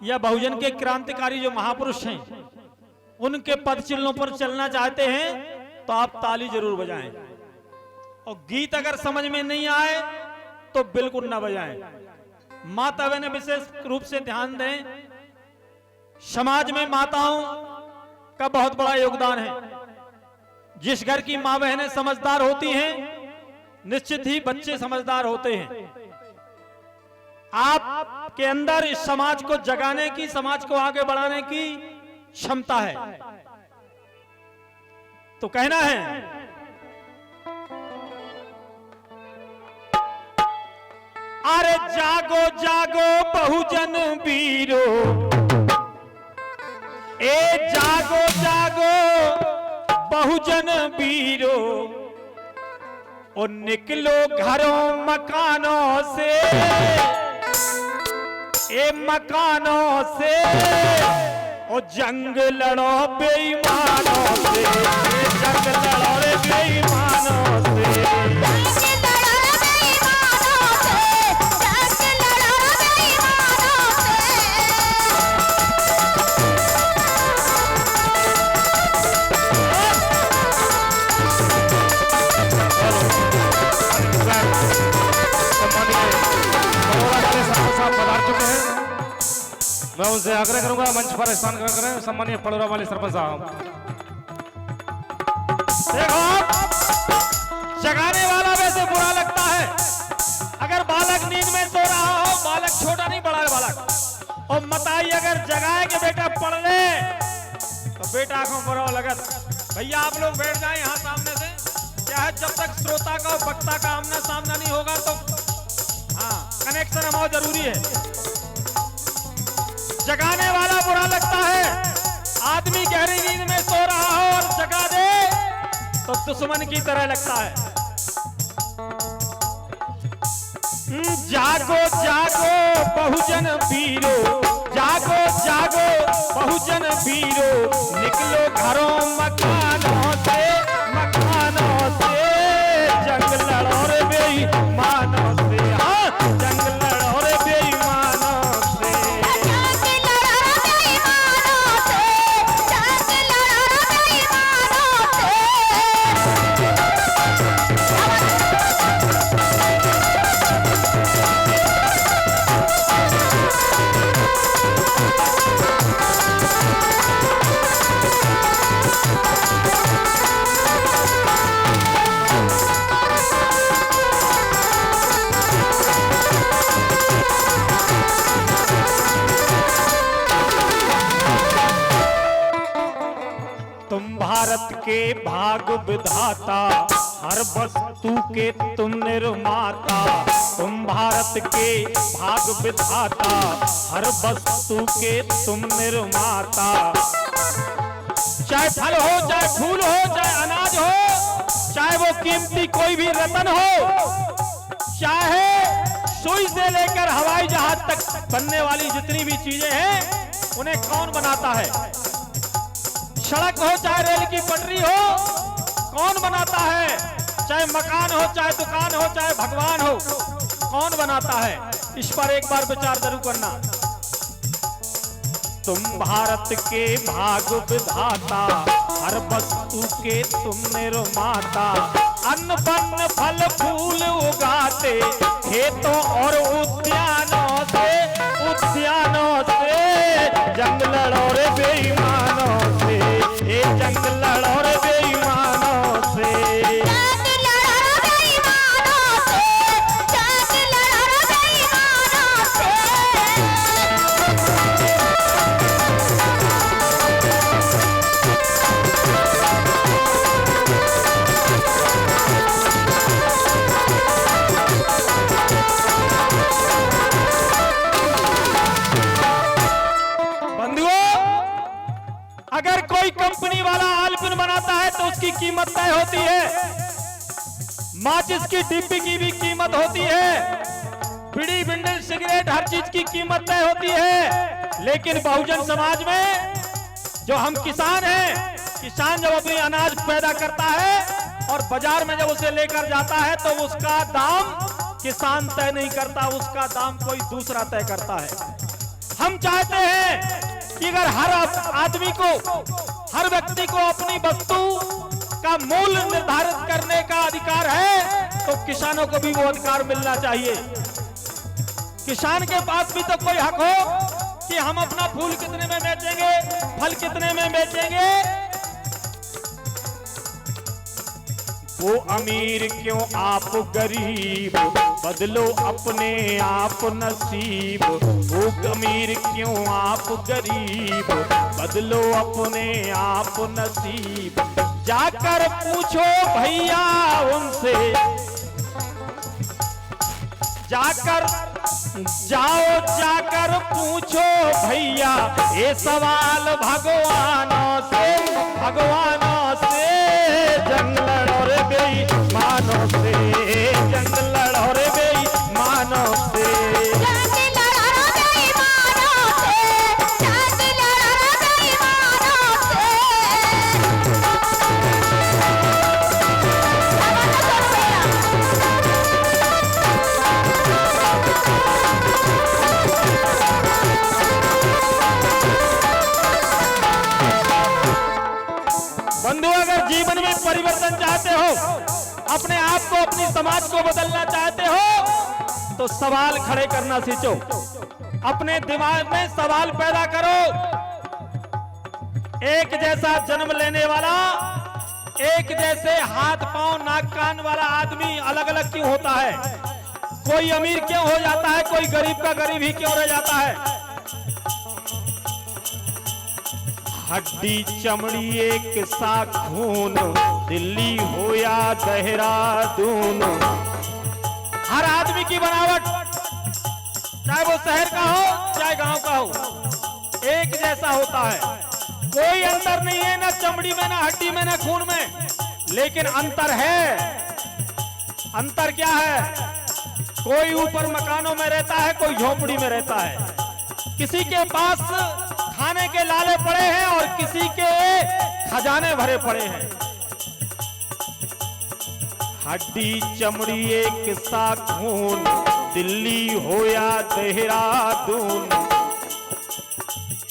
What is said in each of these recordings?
या बहुजन के क्रांतिकारी जो महापुरुष हैं उनके पद चिन्हों पर चलना चाहते हैं तो आप ताली जरूर बजाएं, और गीत अगर समझ में नहीं आए तो बिल्कुल ना बजाएं। माता बहनें विशेष रूप से ध्यान दें, समाज में माताओं का बहुत बड़ा योगदान है। जिस घर की मां बहनें समझदार होती हैं निश्चित ही बच्चे समझदार होते हैं। आपके अंदर इस समाज को जगाने की, समाज को आगे बढ़ाने की क्षमता है। तो कहना है, अरे जागो जागो बहुजन वीरो, ए जागो जागो बहुजन वीरो, और निकलो घरों मकानों से, ए मकानों से, और जंग लड़ो बेईमानों से, जंग लड़ो रे बेईमानों से। मैं उनसे आग्रह करूंगा मंच पर स्थान करें सम्मानीय पड़ोरा वाले सरपंच साहब। देखो, जगाने वाला वैसे बुरा लगता है। अगर बालक नींद में सो रहा हो, बालक छोटा नहीं बड़ा है बालक, और मताई अगर जगाए के बेटा पढ़ ले तो बेटा आंखों पर लगत। भैया आप लोग बैठ जाएं यहाँ सामने से, क्या है जब तक श्रोता का और वक्ता का आमना सामना नहीं होगा तो हाँ कनेक्शन बहुत जरूरी है। जगाने वाला बुरा लगता है। आदमी गहरी नींद में सो रहा हो और जगा दे तो दुश्मन की तरह लगता है। जागो जागो बहुजन वीरो, जागो जागो बहुजन वीरो, निकलो घरों मकानों से, मकानों से, जंग लड़ो रे बेईमानों से, हाँ जंग लड़ो रे बेईमानों से। तुम भारत के भाग विधाता, हर वस्तु के तुम निर्माता। तुम भारत के भाग विधाता, हर वस्तु के तुम निर्माता। चाहे फल हो, चाहे फूल हो, चाहे अनाज हो, चाहे वो कीमती कोई भी रतन हो, चाहे सुई से लेकर हवाई जहाज तक बनने वाली जितनी भी चीजें हैं उन्हें कौन बनाता है? सड़क हो चाहे रेल की पटरी हो, कौन बनाता है? चाहे मकान हो, चाहे दुकान हो, चाहे भगवान हो, कौन बनाता है? इस पर एक बार विचार जरूर करना। तुम भारत के भाग विधाता, हर वस्तु के तुम निर्माता। अन्न वन्न फल फूल उगाते, खेतों और उद्यानों से, उद्यानों से, जंग लड़ो रे बेईमानों से, ए जंग लड़ो रे बेईमानों से। अगर कोई कंपनी वाला आलपिन बनाता है तो उसकी कीमत तय होती है। माचिस की डिब्बी की भी कीमत होती है, बीड़ी बिंडल सिगरेट हर चीज की कीमत तय होती है। लेकिन बहुजन समाज में जो हम किसान हैं, किसान जब अपनी अनाज पैदा करता है और बाजार में जब उसे लेकर जाता है तो उसका दाम किसान तय नहीं करता, उसका दाम कोई दूसरा तय करता है। हम चाहते हैं कि अगर हर आदमी को, हर व्यक्ति को अपनी वस्तु का मूल्य निर्धारित करने का अधिकार है, तो किसानों को भी वो अधिकार मिलना चाहिए। किसान के पास भी तो कोई हक हो कि हम अपना फूल कितने में बेचेंगे, फल कितने में बेचेंगे। वो अमीर क्यों आप गरीब, बदलो अपने आप नसीब। वो अमीर क्यों आप गरीब, बदलो अपने आप नसीब। जाकर पूछो भैया उनसे, जाकर पूछो भैया ये सवाल भगवानों से, भगवानों से। जंग लड़ो रे बेईमानों से, जंग लड़ो रे बेईमानों से। बंधु, अगर जीवन में परिवर्तन चाहते हो, अपने आप को, अपनी समाज को बदलना चाहते हो, तो सवाल खड़े करना सीखो। अपने दिमाग में सवाल पैदा करो। एक जैसा जन्म लेने वाला, एक जैसे हाथ पांव नाक कान वाला आदमी अलग अलग क्यों होता है? कोई अमीर क्यों हो जाता है, कोई गरीब का गरीब ही क्यों रह जाता है? हड्डी चमड़ी एक सा खून, दिल्ली हो या देहरादून। हर आदमी की बनावट, चाहे वो शहर का हो चाहे गांव का हो, एक जैसा होता है। कोई अंतर नहीं है, ना चमड़ी में, ना हड्डी में, ना खून में। लेकिन अंतर है। अंतर क्या है? कोई ऊपर मकानों में रहता है, कोई झोपड़ी में रहता है। किसी के पास खाने के लाले पड़े हैं और किसी के खजाने भरे पड़े हैं। हड्डी चमड़ी एक सा खून, दिल्ली हो या देहरादून।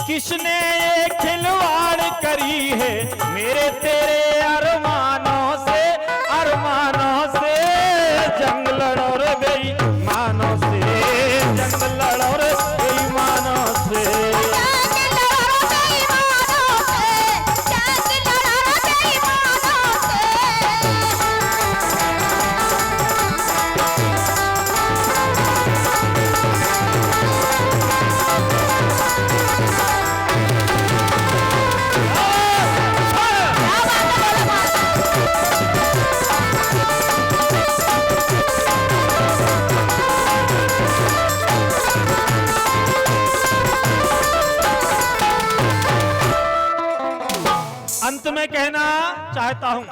किसने ये खिलवाड़ करी है मेरे तेरे अरमानों से, अरमानों से। जंग लड़ो रे बेईमानों से, जंग लड़ो रे बेईमानों से। अंत में कहना चाहता हूं,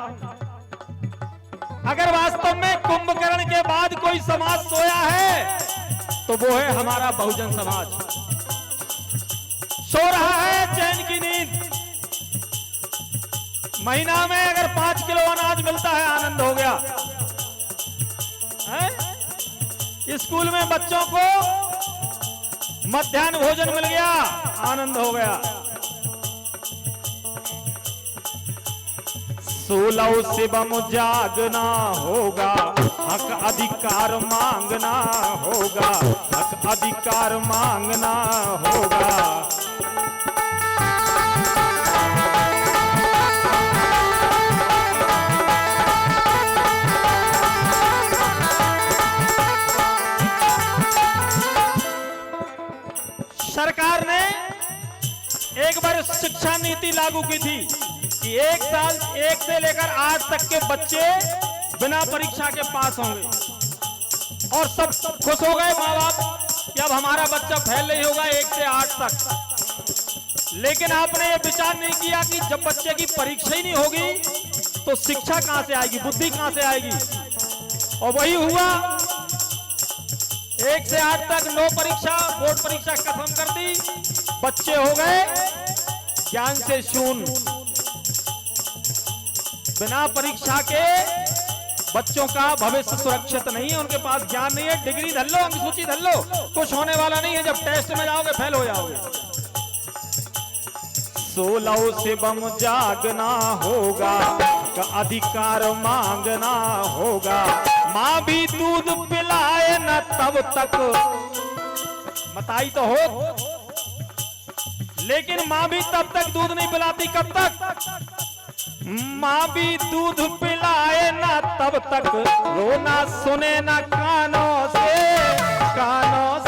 अगर वास्तव में कुंभकर्ण के बाद कोई समाज सोया है तो वो है हमारा बहुजन समाज। सो रहा है चैन की नींद। महीना में अगर 5 किलो अनाज मिलता है, आनंद हो गया है? स्कूल में बच्चों को मध्याह्न भोजन मिल गया, आनंद हो गया। 16 शिवम जागना होगा, हक अधिकार मांगना होगा, हक अधिकार मांगना होगा। सरकार ने एक बार शिक्षा नीति लागू की थी कि 1 साल 1 से लेकर 8 तक के बच्चे बिना परीक्षा के पास होंगे, और सब खुश हो गए माँ बाप कि अब हमारा बच्चा फेल नहीं होगा 1 से 8 तक। लेकिन आपने ये विचार नहीं किया कि जब बच्चे की परीक्षा ही नहीं होगी तो शिक्षा कहां से आएगी, बुद्धि कहां से आएगी। और वही हुआ, 1 से 8 तक नो परीक्षा, बोर्ड परीक्षा खत्म कर दी, बच्चे हो गए ज्ञान से शून्य। बिना परीक्षा के बच्चों का भविष्य सुरक्षित नहीं है, उनके पास ज्ञान नहीं है। डिग्री धर लो, अंगसूची धर लो, कुछ होने वाला नहीं है। जब टेस्ट में जाओगे फेल हो जाओगे। 16 से बम जागना होगा, का अधिकार मांगना होगा। माँ भी दूध पिलाए न तब तक, बताई तो हो, लेकिन माँ भी तब तक दूध नहीं पिलाती। कब तक? माँ भी दूध पिलाए ना तब तक, रोना सुने ना कानों से, कानों